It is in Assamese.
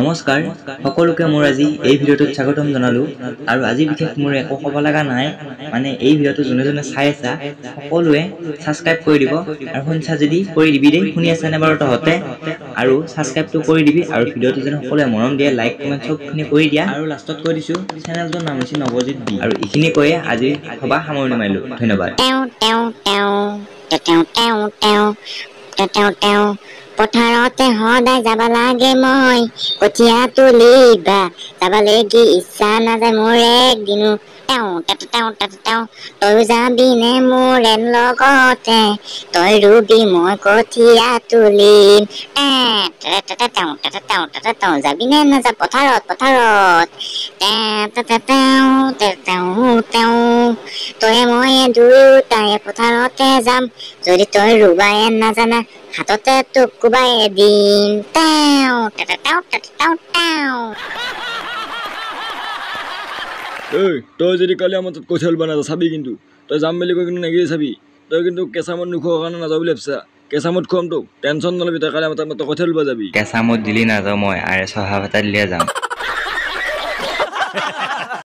নমস্কাৰ সকলোকে মোৰ আজি এই ভিডিঅ'টোত স্বাগতম জনালো আৰু আজি বিশেষ মোৰ একো ক'ব লগা নাই মানে এই ভিডিঅ'টো যোনে যোনে চাই আছা সকলোৱে সাবস্ক্ৰাইব কৰি দিব আৰু শুনছা যদি কৰি দিবি দেই শুনি আছা নে বাৰু তহঁতে আৰু সাবস্ক্ৰাইবটো কৰি দিবি আৰু ভিডিঅ'টো যেন সকলোৱে মৰম দিয়ে লাইক কমেন্ট সবখিনি কৰি দিয়া আৰু লাষ্টত কৈ দিছো চেনেলটোৰ নাম হৈছে নৱজিত বি আৰু এইখিনি কৈয়ে আজি সভা সামৰণি মাৰিলো ধন্যবাদ পথাৰতে সদায় যাব লাগে মই কঠীয়া তুলিবা যাব লাগি ইচ্ছা নাযায় মোৰ একদিনো তই যাবি নে মোৰ লগতে তই ৰুবি মই কঠীয়া তুলিম যাবি নে নাযা পথাৰত তই মই দুয়োটাই পথাৰতে যাম যদি তই ৰুবাই নাজানা হাততে তোক কোবাই দিম তই যদি কালি আমার কঠিয়া উলবা নাযা চাবি কিন্তু তই যাম বুলি কৈ কিন্তু নেগিৰি চাবি তই কিন্তু কেঁচামত নোখোৱাৰ কাৰণে নাযাওঁ বুলি ভাবছা কেঁচামত খুৱাম তোক টেনশ্যন নলবি তই কালি আমাৰ কঠিয়া উলবা যাবি কেঁচা মদ দিলি নাযাওঁ মই আৰে সভা পাতা দিলে যাম